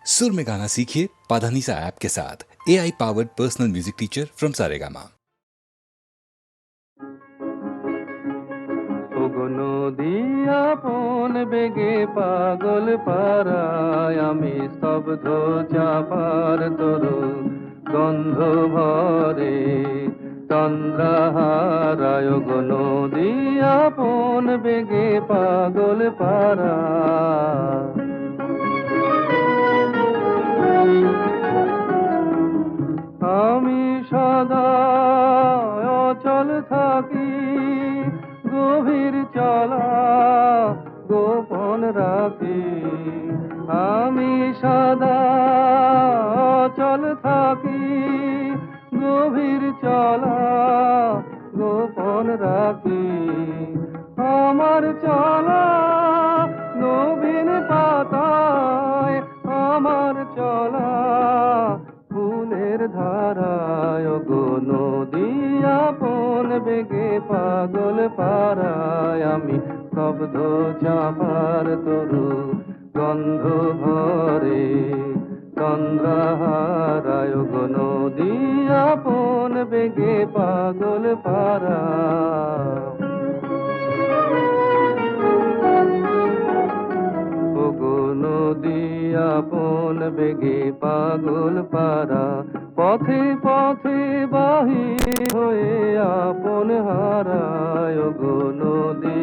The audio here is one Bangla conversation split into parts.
सुर में गाना सीखिए पाधानीसा ऐप के साथ। AI powered personal music teacher from Saregama. নদী আপন বেগে পাগল পারায় আমি স্তব্ধ চাপার তরু গন্ধ ভরে চন্দ্রহারায় গো নদী আপন বেগে পাগল পারায় আমি সদা অচল থাকি গভীর চলা গোপন রাখি আমি সদা অচল থাকি গভীর চলা গোপন রাখি আমার চলা নবীন পাতায় আমার চলা ফুলের ধারায় গো নদী আপন বেগে পাগল পারায় আমি স্তব্ধ চাপার তরু গন্ধ ভরে চন্দ্রহারায় গো নদী আপন বেগে পাগল পারায় নদী আপন বেগে পাগল পারা পথে পথে বাহির হয়ে আপন হারায় গো নদী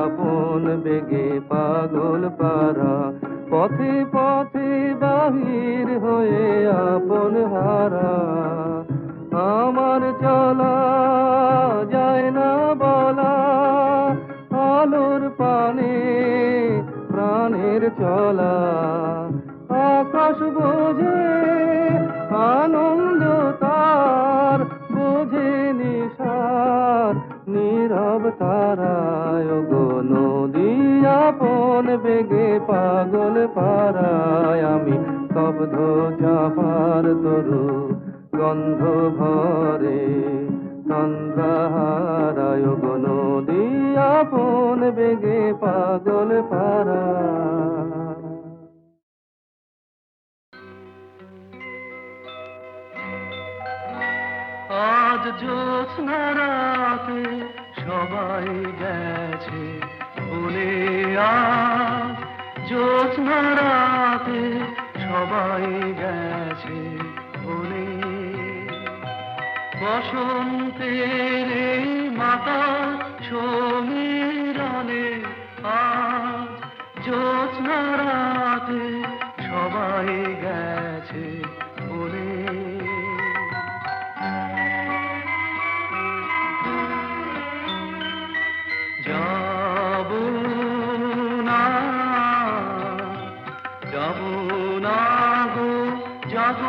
আপন বেগে পাগল পারা পথে পথে বাহির হয়ে আপন হারা আমার চলা যায় না বলা আলোর পানে প্রাণের চলা আকাশ বোঝে আনন্দ তার বোঝে নিশার নীরব তারায় গো নদী আপন বেগে পাগল পারায় আমি স্তব্ধ চাপার তরু গন্ধ ভরে চন্দ্রহারায় গো নদী আপন বেগে পাগল পারা আজ জ্যোৎস্না রাতে সবাই গেছে বলে আজ জ্যোৎস্না রাতে সবাই গেছে বলে বসন্তের এই মাতা সমীরণে আজ জ্যোৎস্না রাতে সবাই গেছে বলে যাব না গো যাব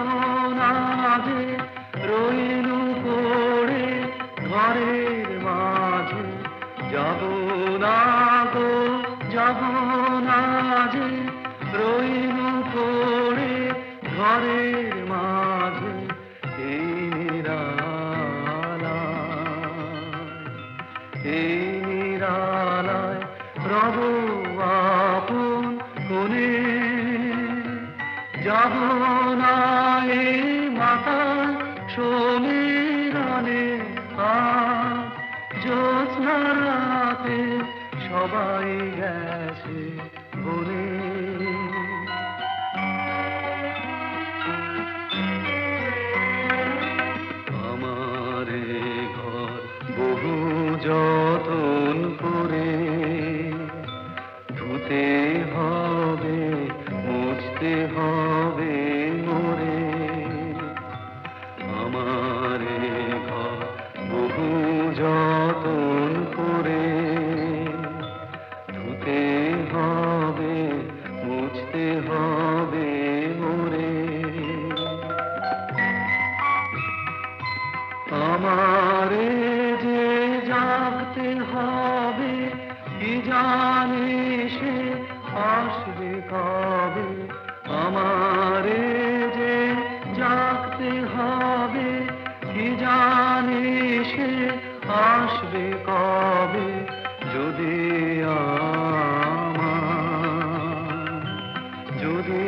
না যে রইলু পড়ে ঘরের মাঝে যাব না গো যাব না যে রইলু পড়ে ঘরের মাঝে এই নিরালায় রব আপন কোনে যাব না এই মাতা সমীরণে আজ জ্যোৎস্না রাতে সবাই গেছে বলে আমারে ঘর বহু যতন করে ধুতে হবে মুছতে হবে মোরে আমারে ঘর বহু যতন করে ধুতে হবে মুছতে হবে মোরে আমারে যে জাগতে হবে কি জানে সে আসবে কবে আমারে যে জাগতে হবে কি জানে সে আসবে কবে যদি যদি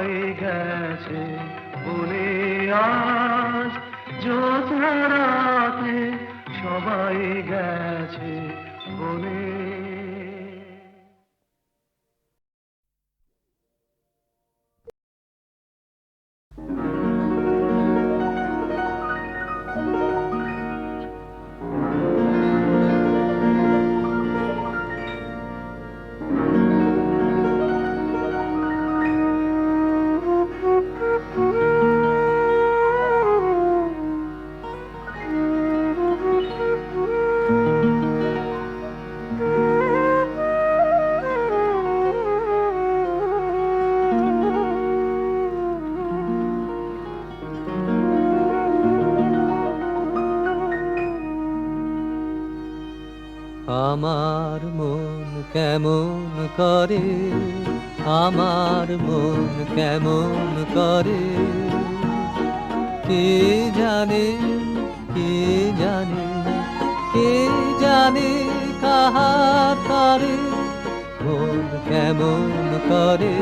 সবাই গেছে বলে আজ জ্যোৎস্না রাতে সবাই গেছে বলে। আমার মন কেমন করে, আমার মন কেমন করে, কে জানে, কে জানে, কে জানে কাহার করে মন কেমন করে।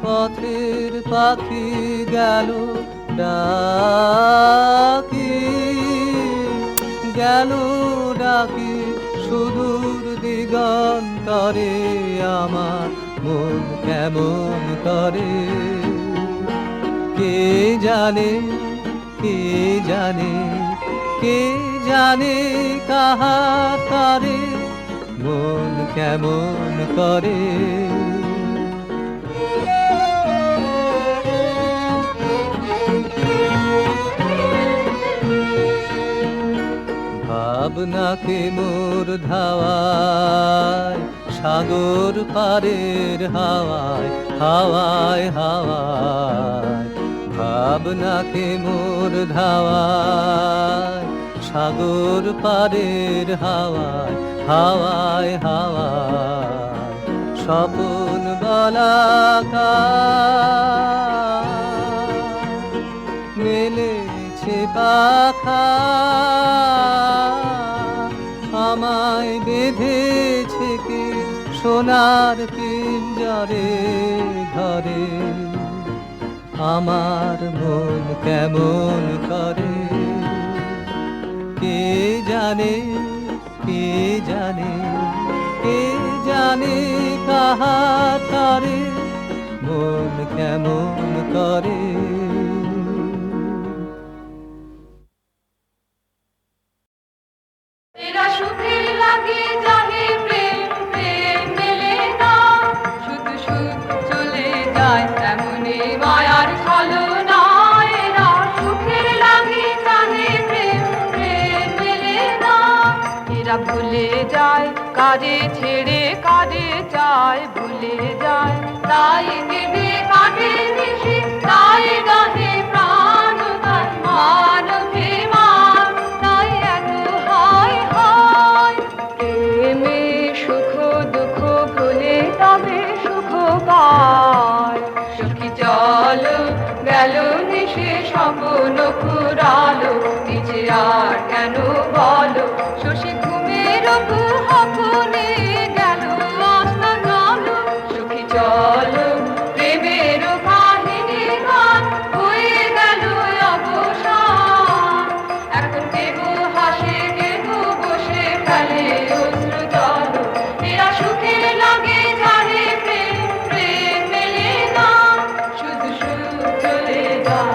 পথের পাখি গেল ডাকি, গেল ডাকি সুদূর দিগন্তরে, আমার মন কেমন করে, কে জানে, কে জানে, কে জানে কাহার করে মন কেমন করে। ভাবনাকে মোর ধাওয়ায় সাগর পারের হাওয়ায়, হাওয়ায় হাওয়ায়, ভাবনাকে মোর ধাওয়ায় সাগর পারের হাওয়ায়, হাওয়ায় হাওয়ায়, স্বপন বলাকার মেলেছে পাখা, আমায় বেঁধেছে কি সোনার পিঞ্জরে ঘরে, আমার মন কেমন করে, কে জানে, কে জানে, কে জানে কাহার করে মন কেমন করে। এরা সুখের লাগে জানে প্রেম, প্রেম মেলে না, শুধু সুখ চলে যায় তেমনি মায়ার ছলনা। এরা সুখের লাগে জানে প্রেম, প্রেম মেলে না, এরা ভুলে যায় কাজে ছেড়ে কাজে যায়, ভুলে যায় তাই কেঁদে কাটে নিশি, তাই গাহে প্রাণ গান মানবে মান, তাই এত হায় হায়। প্রেমে সুখ দুঃখ ভুলে তবে সুখ পায়, সুখী চলো গেল নিশে স্বপ্ন ফুরালো, নিচে আর কেন বলো শশী ঘুমের কুহকনে গেল আস্তা কালো, সুখী চলো প্রেমের কাহিনী গান হয়ে গেল অবসান, এখন কেহ হাসে কেহ বসে ফেলে অশ্রু জল। এরা সুখের লাগে জানে প্রেম, প্রেম মেলে না, শুধু সুখ চলে যায়।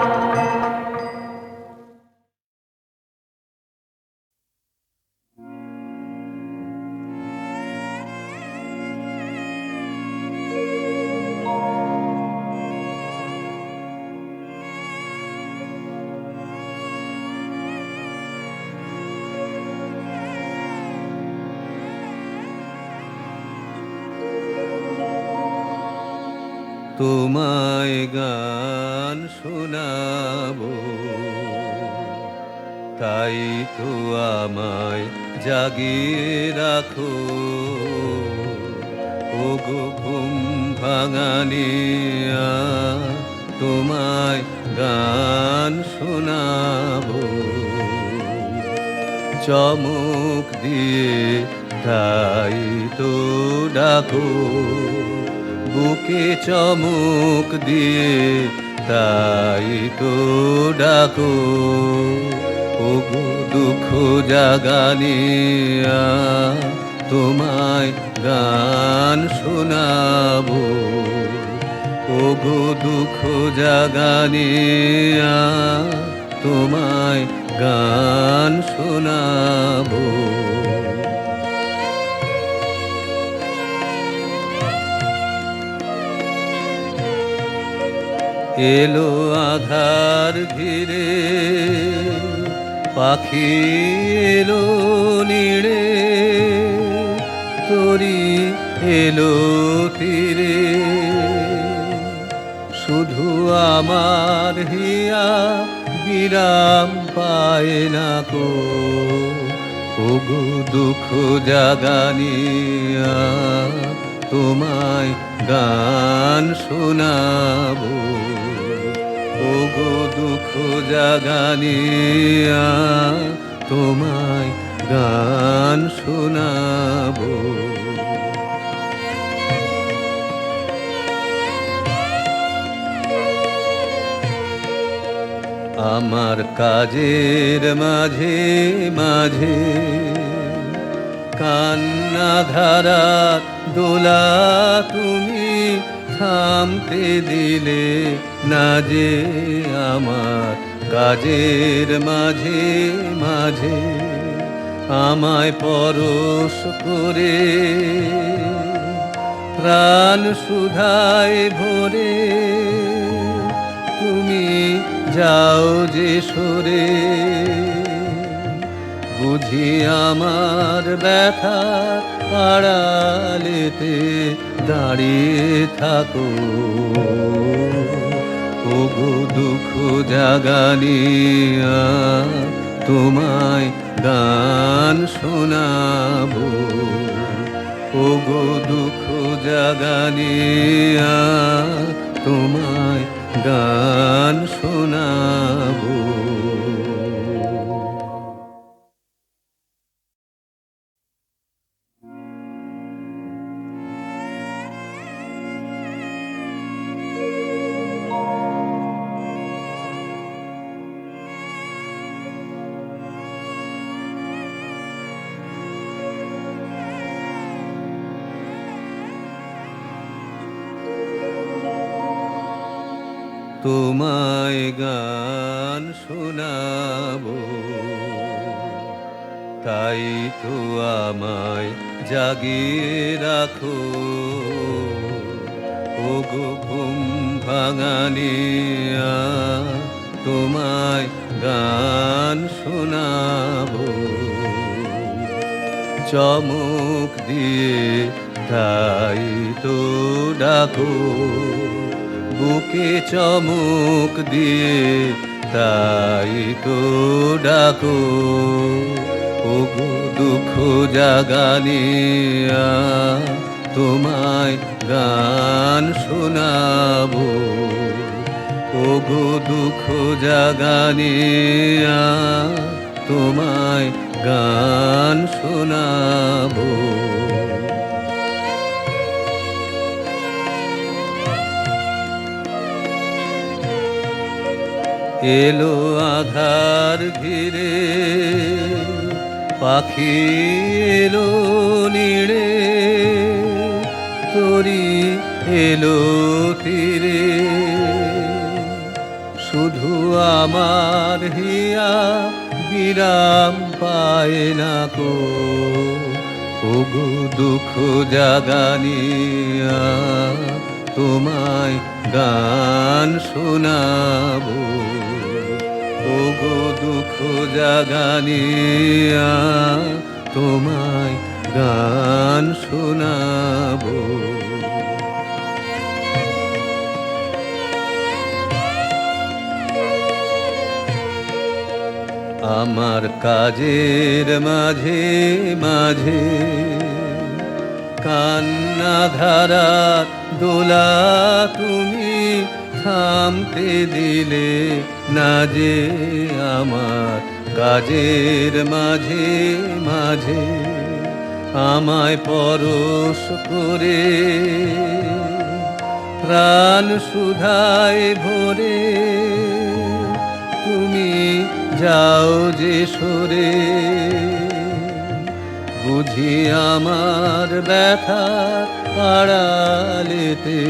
তোমায় গান শোনাবো, তাই তো আমায় জাগিয়ে রাখো, ওগো ঘুম ভাঙানিয়া, তোমায় গান শোনাবো। চমক দিয়ে তাই তো ডাকো, বুকে চমক দিয়ে তাই তো ডাকো। ওগো দুঃখ জাগানিয়া তোমায় গান শোনাবো, ওগো দুঃখ জাগানিয়া তোমায় গান শোনাবো। এলো আধার ঘিরে পাখি এলো নিড়ে, তরি এলো তীরে, শুধু আমার হিয়া বিরাম পায় না কো। ওগো দুঃখ জাগানিয়া তোমায় গান শোনাবো, ওগো দুঃখ জাগানিয়া তোমায় গান শোনাবো। আমার কাজের মাঝে মাঝে কান্না ধারার দোলা তুমি থামতে দিলে না যে। আমার কাজের মাঝে মাঝে আমায় পরশ করে প্রাণ সুধায় ভরে তুমি যাও যে সরে। বুঝি আমার ব্যথা আড়ালেতে দাঁড়িয়ে থাকো, ওগো দুঃখ জাগানিয়া তোমায় গান শোনাবো, ওগো দুঃখ জাগানিয়া তোমায় গান শোনাবো। তোমায় গান শোনাবো, তাই তো আমায় জাগিয়ে রাখো, ওগো ঘুম ভাঙানিয়া তোমায় গান শোনাবো। চমক দিয়ে তাই তো ডাকো, বুকে চমক দিয়ে তাই তো ডাকো, ওগো দুঃখ জাগানিয়া তোমায় গান শোনাবো, ওগো দুঃখ জাগানিয়া তোমায় গান শোনাবো। এলো আধার ঘিরে পাখি এলো নিড়ে, তরি এলো তীরে, শুধু আমার হিয়া বিরাম পায় না কো। ওগো দুঃখ জাগানিয়া তোমায় গান শোনাবো, ওগো দুঃখ জাগানিয়া তোমায় গান শোনাবো। আমার কাজের মাঝে মাঝে কান্না ধারার দোলা তুমি থামতে দিলে না যে। আমার কাজের মাঝে মাঝে আমায় পরশ করে প্রাণ সুধায় ভরে তুমি যাও যে সরে বুঝি আমার ব্যথা আড়ালেতে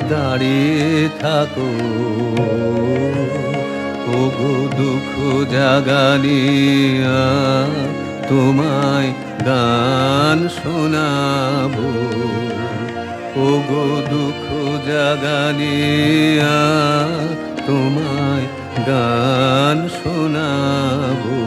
দাঁড়িয়ে থাকো ওগো দুঃখ জাগানিয়া তোমায় গান শোনাবো ওগো দুঃখ জাগানিয়া তোমায় গান শোনাবো